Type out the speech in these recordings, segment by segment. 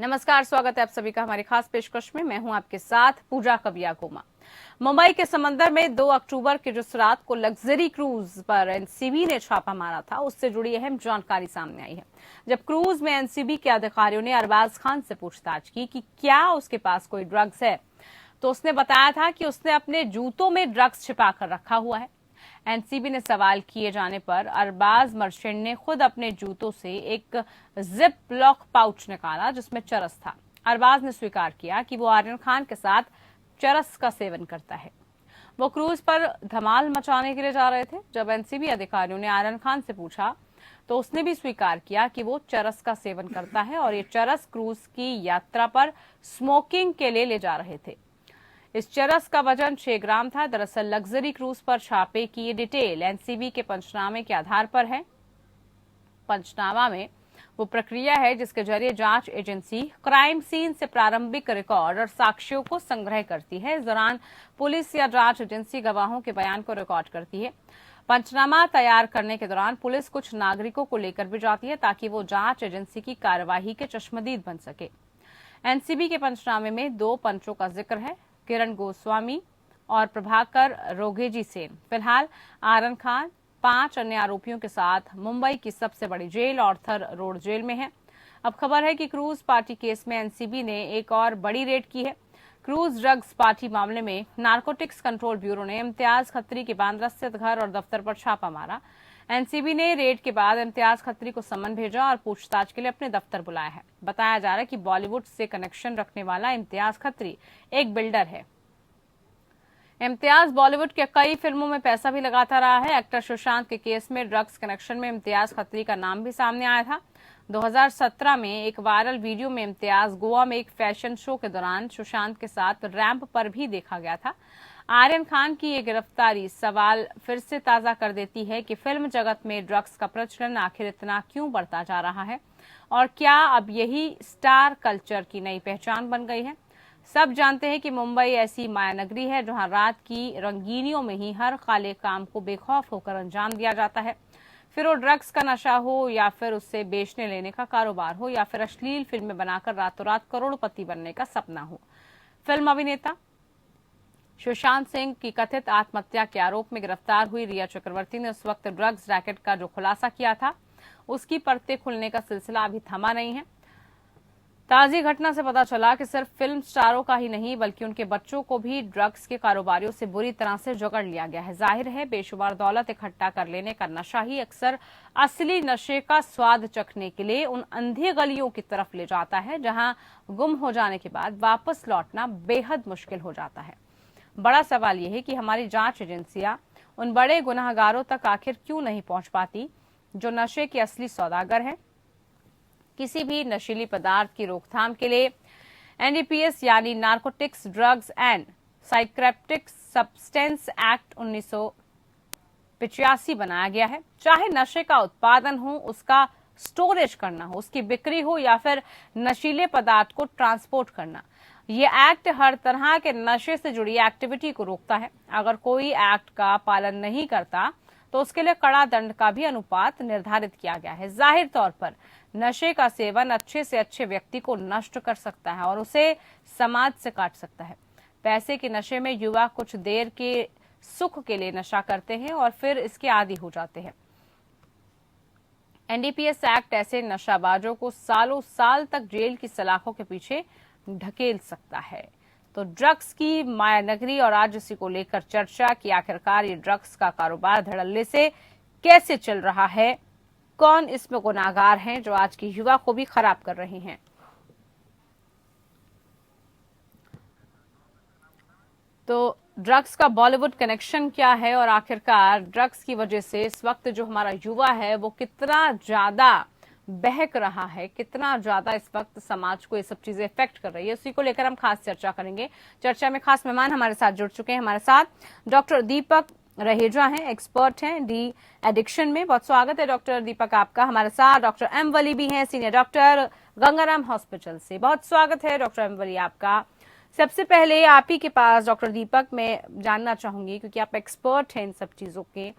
नमस्कार, स्वागत है आप सभी का हमारी खास पेशकश में। मैं हूं आपके साथ पूजा कबिया कोमा। मुंबई के समंदर में 2 अक्टूबर की जिस रात को लग्जरी क्रूज पर एनसीबी ने छापा मारा था, उससे जुड़ी अहम जानकारी सामने आई है। जब क्रूज में एनसीबी के अधिकारियों ने अरबाज खान से पूछताछ की कि क्या उसके पास कोई ड्रग्स है, तो उसने बताया था कि उसने अपने जूतों में ड्रग्स छिपा कर रखा हुआ है। एनसीबी ने सवाल किए जाने पर अरबाज मर्चेंट ने खुद अपने जूतों से एक जिप लॉक पाउच निकाला जिसमें चरस था। अरबाज ने स्वीकार किया कि वो आर्यन खान के साथ चरस का सेवन करता है। वो क्रूज पर धमाल मचाने के लिए जा रहे थे। जब एनसीबी अधिकारियों ने आर्यन खान से पूछा तो उसने भी स्वीकार किया कि वो चरस का सेवन करता है और ये चरस क्रूज की यात्रा पर स्मोकिंग के लिए ले जा रहे थे। इस चरस का वजन 6 ग्राम था। दरअसल लग्जरी क्रूज पर छापे की ये डिटेल एनसीबी के पंचनामे के आधार पर है। पंचनामा में वो प्रक्रिया है जिसके जरिए जांच एजेंसी क्राइम सीन से प्रारंभिक रिकॉर्ड और साक्ष्यों को संग्रह करती है। इस दौरान पुलिस या जांच एजेंसी गवाहों के बयान को रिकॉर्ड करती है। पंचनामा तैयार करने के दौरान पुलिस कुछ नागरिकों को लेकर भी जाती है ताकि वो जांच एजेंसी की कार्यवाही के चश्मदीद बन सके। एनसीबी के पंचनामे में 2 पंचों का जिक्र है, किरण गोस्वामी और प्रभाकर रोघेजी सेन। फिलहाल आर्यन खान 5 अन्य आरोपियों के साथ मुंबई की सबसे बड़ी जेल ऑर्थर रोड जेल में है। अब खबर है कि क्रूज पार्टी केस में एनसीबी ने एक और बड़ी रेड की है। क्रूज ड्रग्स पार्टी मामले में नारकोटिक्स कंट्रोल ब्यूरो ने इम्तियाज खत्री के बांद्रा स्थित घर और दफ्तर पर छापा मारा। एनसीबी ने रेड के बाद इम्तियाज खत्री को समन भेजा और पूछताछ के लिए अपने दफ्तर बुलाया है। बताया जा रहा है कि बॉलीवुड से कनेक्शन रखने वाला इम्तियाज खत्री एक बिल्डर है। इम्तियाज बॉलीवुड के कई फिल्मों में पैसा भी लगाता रहा है। एक्टर सुशांत के केस में ड्रग्स कनेक्शन में इम्तियाज खत्री का नाम भी सामने आया था। 2017 में एक वायरल वीडियो में इम्तियाज गोवा में एक फैशन शो के दौरान सुशांत के साथ रैंप पर भी देखा गया था। आर्यन खान की ये गिरफ्तारी सवाल फिर से ताजा कर देती है कि फिल्म जगत में ड्रग्स का प्रचलन आखिर इतना क्यों बढ़ता जा रहा है और क्या अब यही स्टार कल्चर की नई पहचान बन गई है। सब जानते हैं कि मुंबई ऐसी मायानगरी है जहां रात की रंगीनियों में ही हर काले काम को बेखौफ होकर अंजाम दिया जाता है। फिर वो ड्रग्स का नशा हो या फिर उससे बेचने लेने का कारोबार हो या फिर अश्लील फिल्में बनाकर रातों रात करोड़पति बनने का सपना हो। फिल्म अभिनेता सुशांत सिंह की कथित आत्महत्या के आरोप में गिरफ्तार हुई रिया चक्रवर्ती ने उस वक्त ड्रग्स रैकेट का जो खुलासा किया था, उसकी परतें खुलने का सिलसिला अभी थमा नहीं है। ताजी घटना से पता चला कि सिर्फ फिल्म स्टारों का ही नहीं बल्कि उनके बच्चों को भी ड्रग्स के कारोबारियों से बुरी तरह से जकड़ लिया गया है। जाहिर है बेशुमार दौलत इकट्ठा कर लेने का नशा ही अक्सर असली नशे का स्वाद चखने के लिए उन अंधी गलियों की तरफ ले जाता है जहां गुम हो जाने के बाद वापस लौटना बेहद मुश्किल हो जाता है। बड़ा सवाल यह है कि हमारी जांच एजेंसियां उन बड़े गुनाहगारों तक आखिर क्यों नहीं पहुंच पाती जो नशे के असली सौदागर हैं। किसी भी नशीली पदार्थ की रोकथाम के लिए एनडीपीएस यानी narcotics drugs and psychotropic substance act 1985 बनाया गया है। चाहे नशे का उत्पादन हो, उसका स्टोरेज करना हो, उसकी बिक्री हो या फिर नशीले पदार्थ को ट्रांसपोर्ट करना, ये एक्ट हर तरह के नशे से जुड़ी एक्टिविटी को रोकता है। अगर कोई एक्ट का पालन नहीं करता तो उसके लिए कड़ा दंड का भी अनुपात निर्धारित किया गया है। जाहिर तौर पर नशे का सेवन अच्छे से अच्छे व्यक्ति को नष्ट कर सकता है और उसे समाज से काट सकता है। पैसे के नशे में युवा कुछ देर के सुख के लिए नशा करते हैं और फिर इसके आदी हो जाते हैं। एनडीपीएस एक्ट ऐसे नशाबाजों को सालों साल तक जेल की सलाखों के पीछे ढकेल सकता है। तो ड्रग्स की मायानगरी और आज इसी को लेकर चर्चा कि आखिरकार ये ड्रग्स का कारोबार धड़ल्ले से कैसे चल रहा है, कौन इसमें गुनाहगार हैं जो आज की युवा को भी खराब कर रहे हैं। तो ड्रग्स का बॉलीवुड कनेक्शन क्या है और आखिरकार ड्रग्स की वजह से इस वक्त जो हमारा युवा है वो कितना ज्यादा बहक रहा है, कितना ज्यादा इस वक्त समाज को ये सब चीजें इफेक्ट कर रही है, उसी को लेकर हम खास चर्चा करेंगे। चर्चा में खास मेहमान हमारे साथ जुड़ चुके हैं। हमारे साथ डॉक्टर दीपक रहेजा हैं, एक्सपर्ट हैं डी एडिक्शन में। बहुत स्वागत है डॉक्टर दीपक आपका। हमारे साथ डॉक्टर एम वली भी हैं, सीनियर डॉक्टर गंगाराम हॉस्पिटल से। बहुत स्वागत है डॉक्टर एम वली आपका। सबसे पहले आप ही के पास डॉक्टर दीपक मैं जानना चाहूंगी, क्योंकि आप एक्सपर्ट हैं इन सब चीजों के,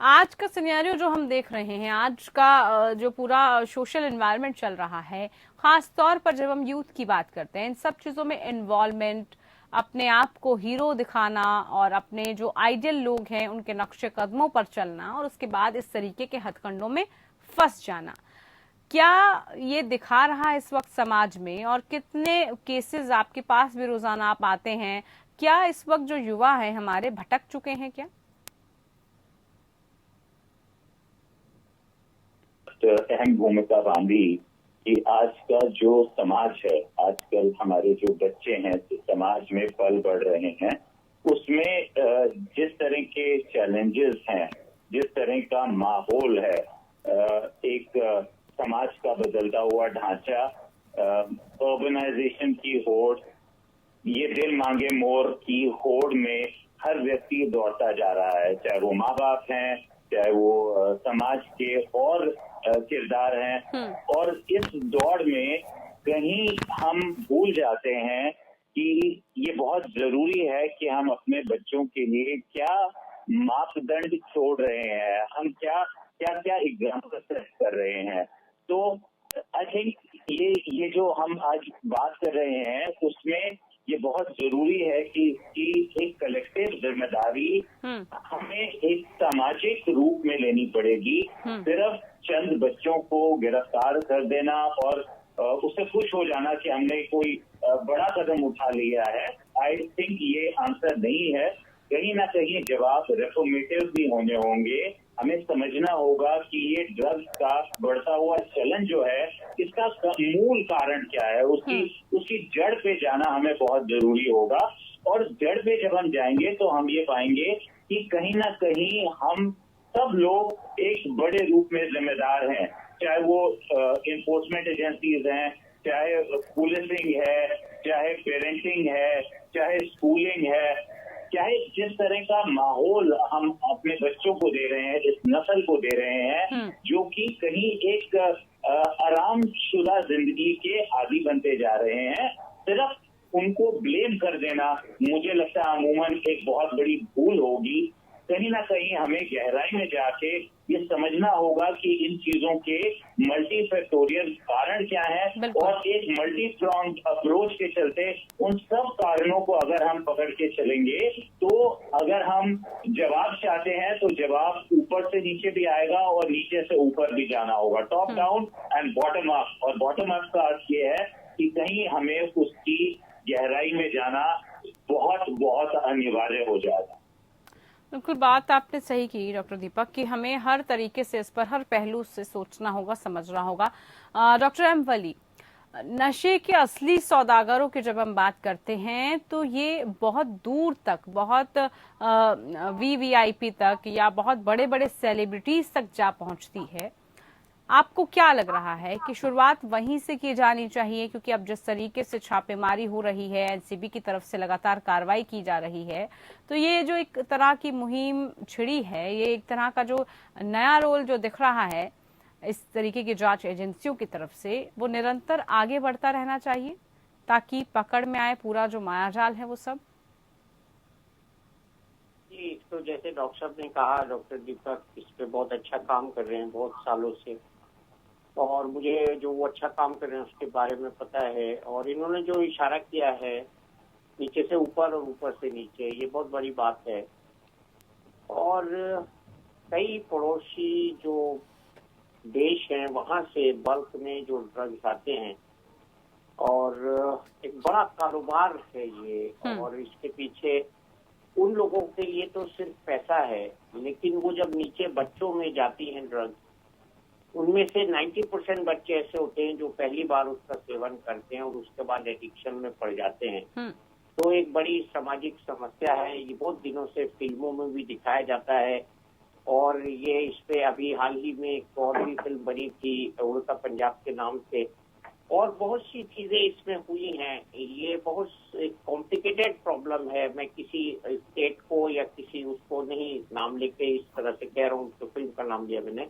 आज का सिनेरियो जो हम देख रहे हैं, आज का जो पूरा सोशल एनवायरनमेंट चल रहा है, खास तौर पर जब हम यूथ की बात करते हैं, इन सब चीजों में इन्वॉल्वमेंट, अपने आप को हीरो दिखाना और अपने जो आइडियल लोग हैं उनके नक्शे कदमों पर चलना और उसके बाद इस तरीके के हथकंडों में फंस जाना, क्या ये दिखा रहा है इस वक्त समाज में? और कितने केसेस आपके पास भी रोजाना आप आते हैं? क्या इस वक्त जो युवा है हमारे भटक चुके हैं क्या? अहम भूमिका बांधी कि आज का जो समाज है, आजकल हमारे जो बच्चे हैं समाज में पल बढ़ रहे हैं, उसमें जिस तरह के चैलेंजेस हैं, जिस तरह का माहौल है, एक समाज का बदलता हुआ ढांचा, अर्बनाइजेशन की होड़, ये दिल मांगे मोर की होड़ में हर व्यक्ति दौड़ता जा रहा है, चाहे वो माँ बाप हैं, चाहे वो समाज के और किरदार हैं। और इस दौड़ में कहीं हम भूल जाते हैं कि ये बहुत जरूरी है कि हम अपने बच्चों के लिए क्या मापदंड छोड़ रहे हैं, हम क्या क्या क्या एग्जाम्पल सेट कर रहे हैं। तो आई थिंक ये जो हम आज बात कर रहे हैं उसमें ये बहुत जरूरी है कि एक कलेक्टिव जिम्मेदारी हमें एक सामाजिक रूप में लेनी पड़ेगी। सिर्फ चंद बच्चों को गिरफ्तार कर देना और उससे खुश हो जाना कि हमने कोई बड़ा कदम उठा लिया है, आई थिंक ये आंसर नहीं है। कहीं ना कहीं जवाब रिफॉर्मेटिव भी होने होंगे। हमें समझना होगा कि ये ड्रग्स का बढ़ता हुआ चलन जो है, इसका मूल कारण क्या है, उसकी जड़ पे जाना हमें बहुत जरूरी होगा। और जड़ पे जब हम जाएंगे तो हम ये पाएंगे कि कहीं ना कहीं हम सब लोग एक बड़े रूप में जिम्मेदार हैं, चाहे वो इन्फोर्समेंट एजेंसीज हैं, चाहे पुलिसिंग है, चाहे पेरेंटिंग है, चाहे स्कूलिंग है, चाहे जिस तरह का माहौल हम अपने बच्चों को दे रहे हैं, इस नस्ल को दे रहे हैं जो कि कहीं एक आरामशुदा जिंदगी के आदी बनते जा रहे हैं। सिर्फ उनको ब्लेम कर देना मुझे लगता है अमूमन एक बहुत बड़ी भूल होगी। कहीं ना कहीं हमें गहराई में जाके ये समझना होगा कि इन चीजों के मल्टी फैक्टोरियल कारण क्या है और एक मल्टी प्रोंग अप्रोच के चलते उन सब कारणों को अगर हम पकड़ के चलेंगे तो अगर हम जवाब चाहते हैं तो जवाब ऊपर से नीचे भी आएगा और नीचे से ऊपर भी जाना होगा, top down and bottom up. और बॉटम अप का अर्थ ये है कि कहीं हमें उसकी गहराई में जाना बहुत बहुत अनिवार्य हो जाएगा। बिल्कुल, बात आपने सही की डॉक्टर दीपक कि हमें हर तरीके से इस पर हर पहलू से सोचना होगा, समझना होगा। डॉक्टर एम वली, नशे के असली सौदागरों की जब हम बात करते हैं तो ये बहुत दूर तक, बहुत वीवीआईपी तक या बहुत बड़े बड़े सेलिब्रिटीज तक जा पहुंचती है। आपको क्या लग रहा है कि शुरुआत वहीं से की जानी चाहिए? क्योंकि अब जिस तरीके से छापेमारी हो रही है, एनसीबी की तरफ से लगातार कार्रवाई की जा रही है, तो ये जो एक तरह की मुहिम छिड़ी है, ये एक तरह का जो नया रोल जो दिख रहा है इस तरीके की जांच एजेंसियों की तरफ से, वो निरंतर आगे बढ़ता रहना चाहिए ताकि पकड़ में आए पूरा जो मायाजाल है वो सब। तो जैसे डॉक्टर साहब ने कहा, डॉक्टर दीपक इस पे बहुत अच्छा काम कर रहे हैं बहुत सालों से, और मुझे जो वो अच्छा काम कर रहे हैं उसके बारे में पता है। और इन्होंने जो इशारा किया है नीचे से ऊपर और ऊपर से नीचे, ये बहुत बड़ी बात है। और कई पड़ोसी जो देश हैं वहां से बल्क में जो ड्रग्स आते हैं और एक बड़ा कारोबार है ये। और इसके पीछे उन लोगों के लिए तो सिर्फ पैसा है, लेकिन वो जब नीचे बच्चों में जाती हैं ड्रग्स, उनमें से 90% बच्चे ऐसे होते हैं जो पहली बार उसका सेवन करते हैं और उसके बाद एडिक्शन में पड़ जाते हैं। तो एक बड़ी सामाजिक समस्या है, ये बहुत दिनों से फिल्मों में भी दिखाया जाता है। और ये इस पे अभी हाल ही में एक और भी फिल्म बनी थी उड़ता पंजाब के नाम से, और बहुत सी चीजें इसमें हुई हैं। ये बहुत कॉम्प्लिकेटेड प्रॉब्लम है। मैं किसी स्टेट को या किसी उसको नहीं नाम लेके इस तरह से कह रहा हूँ, तो फिल्म का नाम लिया मैंने।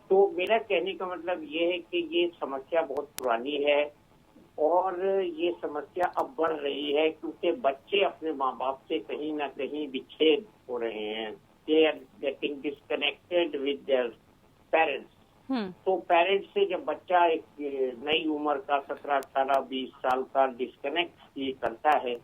तो मेरा कहने का मतलब ये है कि ये समस्या बहुत पुरानी है और ये समस्या अब बढ़ रही है क्योंकि बच्चे अपने माँ बाप से कहीं ना कहीं विच्छेद हो रहे हैं। They are getting disconnected with their parents. तो पेरेंट्स से जब बच्चा एक नई उम्र का 17, 18, 20 साल का डिस्कनेक्ट करता है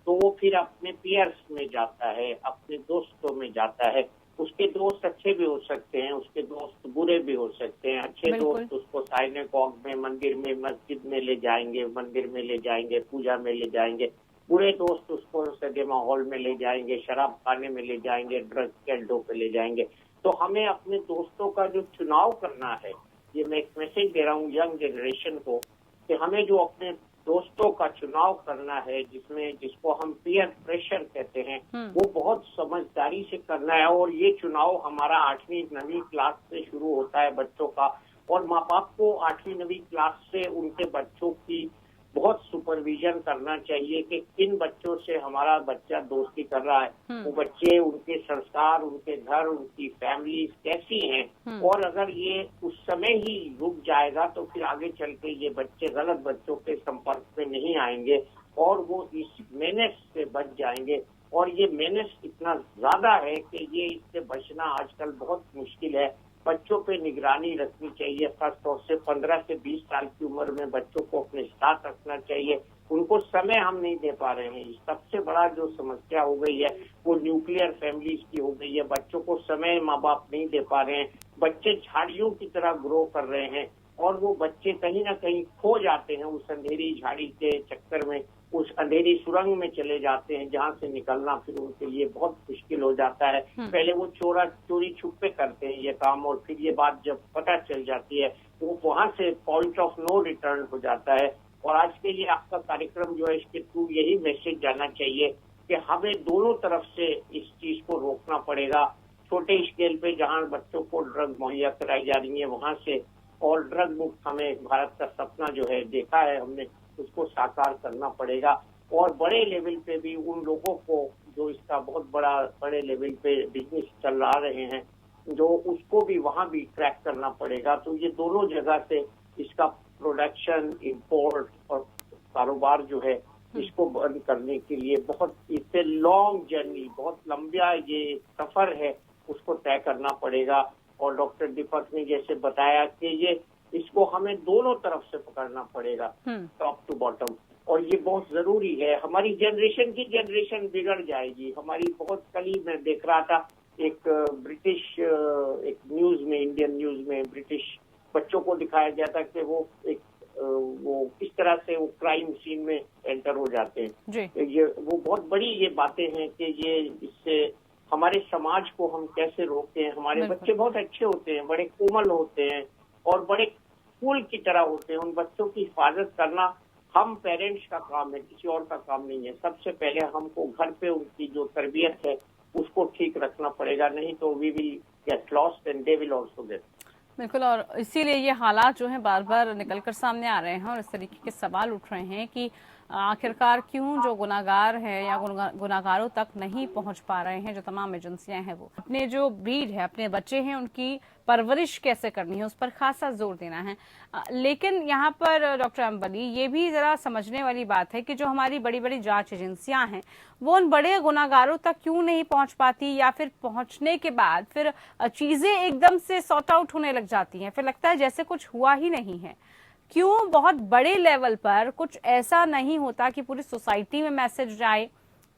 तो वो फिर अपने पियर्स में जाता है, अपने दोस्तों में जाता है। उसके दोस्त अच्छे भी हो सकते हैं, उसके दोस्त बुरे भी हो सकते हैं। अच्छे दोस्त उसको साइनेगॉग में, मंदिर में, मस्जिद में ले जाएंगे, मंदिर में ले जाएंगे, पूजा में ले जाएंगे। बुरे दोस्त उसको सिनेमा हॉल में ले जाएंगे, शराब खाने में ले जाएंगे, ड्रग के अड्डों पे ले जाएंगे। तो हमें अपने दोस्तों का जो चुनाव करना है, ये मैं एक मैसेज दे रहा हूँ यंग जनरेशन को, कि हमें जो अपने दोस्तों का चुनाव करना है, जिसको हम पीयर प्रेशर कहते हैं, वो बहुत समझदारी से करना है। और ये चुनाव हमारा 8वीं 9वीं क्लास से शुरू होता है बच्चों का, और माँ बाप को 8वीं 9वीं क्लास से उनके बच्चों की बहुत सुपरविजन करना चाहिए कि किन बच्चों से हमारा बच्चा दोस्ती कर रहा है, वो बच्चे, उनके संस्कार, उनके घर, उनकी फैमिली कैसी हैं। और अगर ये उस समय ही रुक जाएगा तो फिर आगे चल के ये बच्चे गलत बच्चों के संपर्क में नहीं आएंगे और वो इस मेनेस से बच जाएंगे। और ये मेनेस इतना ज्यादा है कि ये इससे बचना आजकल बहुत मुश्किल है। बच्चों पे निगरानी रखनी चाहिए, खास तौर से 15 से 20 साल की उम्र में बच्चों को अपने साथ रखना चाहिए। उनको समय हम नहीं दे पा रहे हैं। सबसे बड़ा जो समस्या हो गई है वो न्यूक्लियर फैमिलीज की हो गई है। बच्चों को समय माँ बाप नहीं दे पा रहे हैं। बच्चे झाड़ियों की तरह ग्रो कर रहे हैं और वो बच्चे कहीं ना कहीं खो जाते हैं उस अंधेरी झाड़ी के चक्कर में, उस अंधेरी सुरंग में चले जाते हैं जहाँ से निकलना फिर उनके लिए बहुत मुश्किल हो जाता है। पहले वो चोरी छुपे करते हैं ये काम, और फिर ये बात जब पता चल जाती है वो वहाँ से पॉइंट ऑफ नो रिटर्न हो जाता है। और आज के ये आपका कार्यक्रम जो है, इसके थ्रू यही मैसेज जाना चाहिए कि हमें दोनों तरफ से इस चीज को रोकना पड़ेगा। छोटे स्केल पे जहाँ बच्चों को ड्रग मुहैया कराई जा रही है वहाँ से, और ड्रग मुक्त हमें भारत का सपना जो है देखा है हमने, उसको साकार करना पड़ेगा। और बड़े लेवल पे भी उन लोगों को जो इसका बहुत बड़े लेवल पे बिजनेस चला रहे हैं, जो उसको भी वहाँ भी ट्रैक करना पड़ेगा। तो ये दोनों जगह से इसका प्रोडक्शन, इंपोर्ट और कारोबार जो है, इसको बंद करने के लिए बहुत इससे लॉन्ग जर्नी, बहुत लंबा ये सफर है, उसको तय करना पड़ेगा। और डॉक्टर दीपक ने जैसे बताया कि ये इसको हमें दोनों तरफ से पकड़ना पड़ेगा, टॉप टू बॉटम, और ये बहुत जरूरी है। हमारी जनरेशन की जनरेशन बिगड़ जाएगी हमारी। बहुत कल ही मैं देख रहा था एक ब्रिटिश एक न्यूज में, इंडियन न्यूज में ब्रिटिश बच्चों को दिखाया गया था कि वो किस तरह से वो क्राइम सीन में एंटर हो जाते हैं। ये वो बहुत बड़ी ये बातें हैं कि ये इससे हमारे समाज को हम कैसे रोकते हैं। हमारे बच्चे बहुत अच्छे होते हैं, बड़े कोमल होते हैं और बड़े फूल की तरह होते हैं। उन बच्चों की हिफाजत करना हम पेरेंट्स का काम है, किसी और का काम नहीं है। सबसे पहले हमको घर पे उनकी जो तरबियत है उसको ठीक रखना पड़ेगा, नहीं तो we will get lost and they will also get. बिल्कुल, और इसीलिए ये हालात जो हैं बार बार निकलकर सामने आ रहे हैं और इस तरीके के सवाल उठ रहे हैं कि आखिरकार क्यों जो गुनाहगार है या गुनाहगारों तक नहीं पहुंच पा रहे हैं, जो तमाम एजेंसियां हैं, वो अपने जो ब्रीड है, अपने बच्चे हैं, उनकी परवरिश कैसे करनी है, उस पर खासा जोर देना है। लेकिन यहाँ पर डॉक्टर अंबली, ये भी जरा समझने वाली बात है कि जो हमारी बड़ी बड़ी जांच एजेंसियां हैं वो उन बड़े गुनाहगारों तक क्यों नहीं पहुंच पाती, या फिर पहुंचने के बाद फिर चीजें एकदम से सॉर्ट आउट होने लग जाती हैं, फिर लगता है जैसे कुछ हुआ ही नहीं है। क्यों बहुत बड़े लेवल पर कुछ ऐसा नहीं होता कि पूरी सोसाइटी में मैसेज जाए,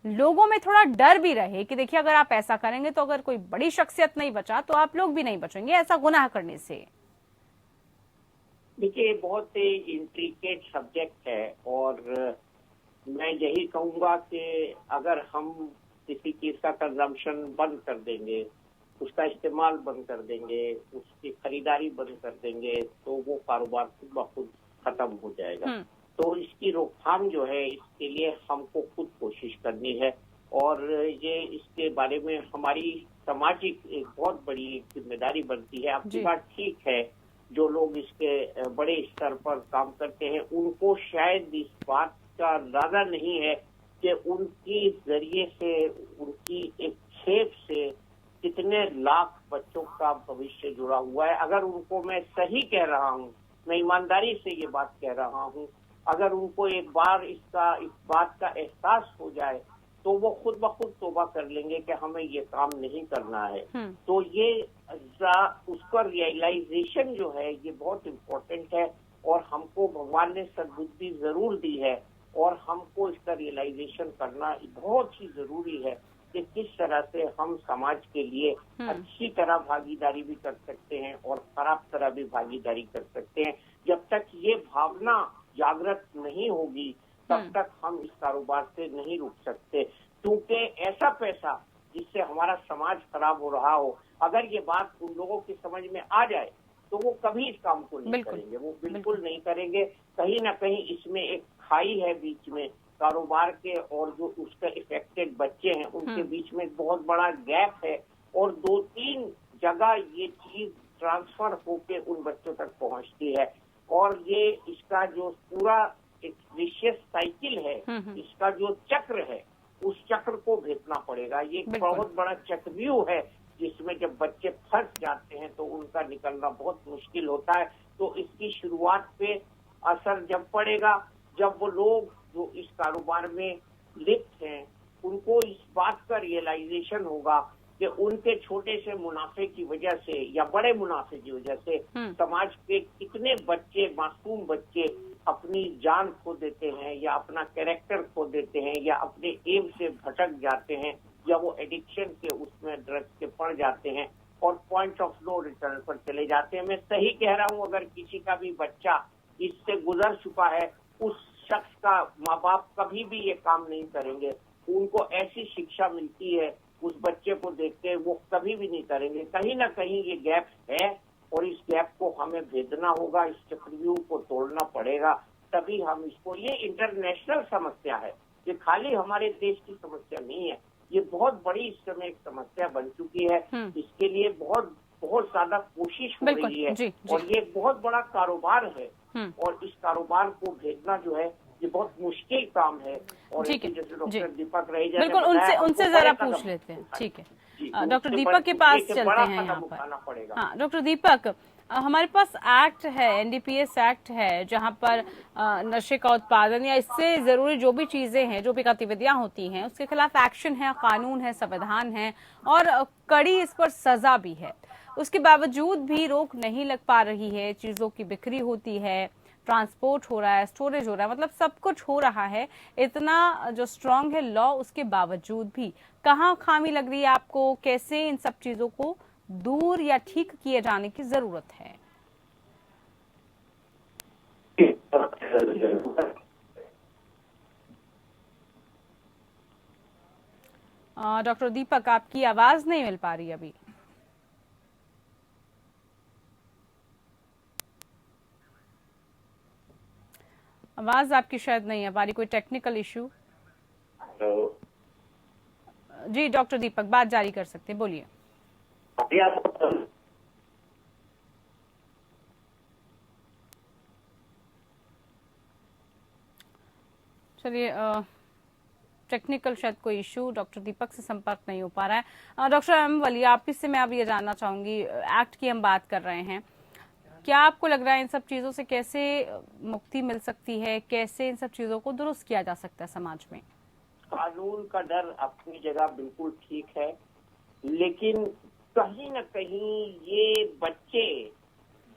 लोगों में थोड़ा डर भी रहे कि देखिए अगर आप ऐसा करेंगे तो अगर कोई बड़ी शख्सियत नहीं बचा तो आप लोग भी नहीं बचेंगे ऐसा गुनाह करने से। देखिए, बहुत ही इंट्रिकेट सब्जेक्ट है और मैं यही कहूंगा कि अगर हम किसी चीज का कंजम्पशन बंद कर देंगे, उसका इस्तेमाल बंद कर देंगे, उसकी खरीदारी बंद कर देंगे, तो वो कारोबार खुद ब खुद खत्म हो जाएगा। तो इसकी रोकथाम जो है, इसके लिए हमको खुद कोशिश करनी है और ये इसके बारे में हमारी सामाजिक एक बहुत बड़ी जिम्मेदारी बनती है। आपकी बात ठीक है, जो लोग इसके बड़े स्तर पर काम करते हैं उनको शायद इस बात का अंदाजा नहीं है कि उनकी जरिए से, उनकी एक खेप से कितने लाख बच्चों का भविष्य जुड़ा हुआ है। अगर उनको, मैं सही कह रहा हूँ, मैं ईमानदारी से ये बात कह रहा हूँ, अगर उनको एक बार इस बात का एहसास हो जाए तो वो खुद ब खुद तौबा कर लेंगे कि हमें ये काम नहीं करना है। तो ये उसका रियलाइजेशन जो है ये बहुत इम्पोर्टेंट है, और हमको भगवान ने सद्बुद्धि जरूर दी है, और हमको इसका रियलाइजेशन करना बहुत ही जरूरी है कि किस तरह से हम समाज के लिए अच्छी तरह भागीदारी भी कर सकते हैं और खराब तरह भी भागीदारी कर सकते हैं। जब तक ये भावना जागृत नहीं होगी तब तक हम इस कारोबार से नहीं रुक सकते, क्योंकि ऐसा पैसा जिससे हमारा समाज खराब हो रहा हो, अगर ये बात उन लोगों की समझ में आ जाए तो वो कभी इस काम को नहीं करेंगे, वो बिल्कुल नहीं करेंगे। कहीं ना कहीं इसमें एक खाई है बीच में, कारोबार के और जो उसके इफेक्टेड बच्चे हैं उनके बीच में एक बहुत बड़ा गैप है, और 2-3 जगह ये चीज ट्रांसफर होके उन बच्चों तक पहुंचती है, और ये इसका जो पूरा एक विशेष साइकिल है, इसका जो चक्र है, उस चक्र को भेदना पड़ेगा। ये एक बहुत बड़ा चक्रव्यूह है जिसमें जब बच्चे फंस जाते हैं तो उनका निकलना बहुत मुश्किल होता है। तो इसकी शुरुआत पे असर जब पड़ेगा, जब वो लोग जो इस कारोबार में लिप्त हैं उनको इस बात का रियलाइजेशन होगा कि उनके छोटे से मुनाफे की वजह से या बड़े मुनाफे की वजह से समाज के कितने बच्चे, मासूम बच्चे अपनी जान खो देते हैं, या अपना कैरेक्टर खो देते हैं, या अपने एम से भटक जाते हैं, या वो एडिक्शन के उसमें ड्रग्स के पड़ जाते हैं और पॉइंट ऑफ नो रिटर्न पर चले जाते हैं। मैं सही कह रहा हूँ, अगर किसी का भी बच्चा इससे गुजर चुका है, उस शख्स का माँ बाप कभी भी ये काम नहीं करेंगे। उनको ऐसी शिक्षा मिलती है उस बच्चे को देख के, वो कभी भी नहीं करेंगे। कहीं ना कहीं ये गैप है और इस गैप को हमें भेदना होगा, इस चक्रव्यूह को तोड़ना पड़ेगा, तभी हम इसको, ये इंटरनेशनल समस्या है, ये खाली हमारे देश की समस्या नहीं है, ये बहुत बड़ी इस समय एक समस्या बन चुकी है। इसके लिए बहुत बहुत ज्यादा कोशिश हो रही है, और ये एक बहुत बड़ा कारोबार है, और इस कारोबार को भेजना जो है ये बहुत मुश्किल काम है। और जैसे डॉक्टर दीपक रहीजा ने बताया, उनसे जरा पूछ लेते हैं। ठीक है, डॉक्टर दीपक के पास चलते हैं यहाँ पर। हाँ डॉक्टर दीपक, हमारे पास एक्ट है, एनडीपीएस एक्ट है, जहां पर नशे का उत्पादन या इससे जरूरी जो भी चीजें हैं, जो भी गतिविधियां होती हैं, उसके खिलाफ एक्शन है, कानून है, संविधान है, और कड़ी इस पर सजा भी है। उसके बावजूद भी रोक नहीं लग पा रही है, चीजों की बिक्री होती है, ट्रांसपोर्ट हो रहा है, स्टोरेज हो रहा है, मतलब सब कुछ हो रहा है। इतना जो स्ट्रांग है लॉ, उसके बावजूद भी कहाँ खामी लग रही है आपको? कैसे इन सब चीजों को दूर या ठीक किए जाने की जरूरत है? डॉक्टर दीपक, आपकी आवाज नहीं मिल पा रही अभी। आवाज आपकी शायद नहीं है हमारी, कोई टेक्निकल इश्यू? जी डॉक्टर दीपक, बात जारी कर सकते हैं, बोलिए। चलिए, टेक्निकल शायद कोई इश्यू, डॉक्टर दीपक से संपर्क नहीं हो पा रहा है। डॉक्टर एम वली, आप से मैं अब ये जानना चाहूंगी, एक्ट की हम बात कर रहे हैं, क्या आपको लग रहा है इन सब चीजों से कैसे मुक्ति मिल सकती है, कैसे इन सब चीजों को दुरुस्त किया जा सकता है समाज में? कानून का डर अपनी जगह बिल्कुल ठीक है, लेकिन कहीं न कहीं ये बच्चे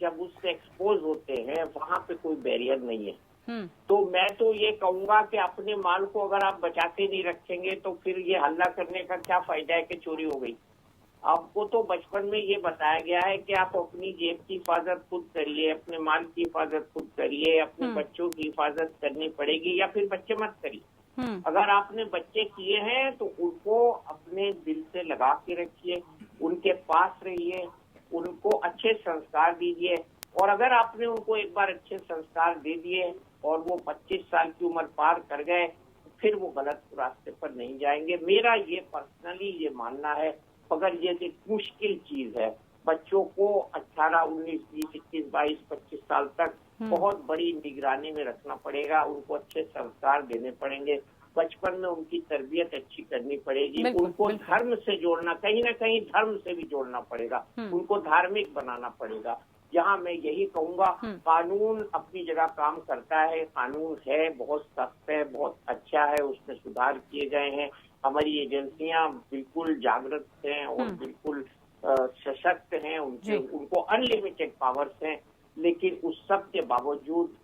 जब उससे एक्सपोज होते हैं वहाँ पे कोई बैरियर नहीं है। तो मैं तो ये कहूंगा कि अपने माल को अगर आप बचाते नहीं रखेंगे तो फिर ये हल्ला करने का क्या फायदा है कि चोरी हो गई। आपको तो बचपन में ये बताया गया है कि आप अपनी जेब की हिफाजत खुद करिए, अपने माल की हिफाजत खुद करिए, अपने बच्चों की हिफाजत करनी पड़ेगी, या फिर बच्चे मत करिए। अगर आपने बच्चे किए हैं तो उनको अपने दिल से लगा के रखिए, उनके पास रहिए, उनको अच्छे संस्कार दीजिए, और अगर आपने उनको एक बार अच्छे संस्कार दे दिए और वो 25 साल की उम्र पार कर गए, फिर वो गलत रास्ते पर नहीं जाएंगे। मेरा ये पर्सनली ये मानना है। मगर ये एक मुश्किल चीज है, बच्चों को 18, 19, 20, 21, 22, 25 साल तक बहुत बड़ी निगरानी में रखना पड़ेगा, उनको अच्छे संस्कार देने पड़ेंगे, बचपन में उनकी तरबियत अच्छी करनी पड़ेगी, उनको धर्म से जोड़ना, कहीं ना कहीं धर्म से भी जोड़ना पड़ेगा, उनको धार्मिक बनाना पड़ेगा। यहाँ मैं यही कहूंगा, कानून अपनी जगह काम करता है, कानून है, बहुत सख्त है, बहुत अच्छा है, उसमें सुधार किए गए हैं, हमारी एजेंसियां बिल्कुल जागृत हैं और बिल्कुल सशक्त हैं, उनको अनलिमिटेड पावर्स हैं, लेकिन उस सब के बावजूद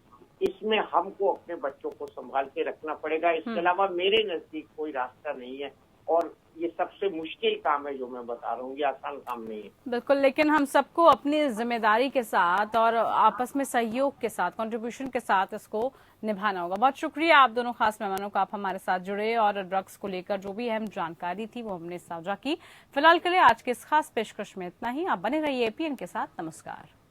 इसमें हमको अपने बच्चों को संभाल के रखना पड़ेगा। इसके अलावा मेरे नजदीक कोई रास्ता नहीं है और ये सबसे मुश्किल काम है जो मैं बता रहा हूँ, ये आसान काम नहीं है। बिल्कुल, लेकिन हम सबको अपनी जिम्मेदारी के साथ और आपस में सहयोग के साथ, कंट्रीब्यूशन के साथ इसको निभाना होगा। बहुत शुक्रिया आप दोनों खास मेहमानों का, आप हमारे साथ जुड़े और ड्रग्स को लेकर जो भी अहम जानकारी थी वो हमने साझा की। फिलहाल के लिए आज के इस खास पेशकश में इतना ही। आप बने रहिए एपीएन के साथ। नमस्कार।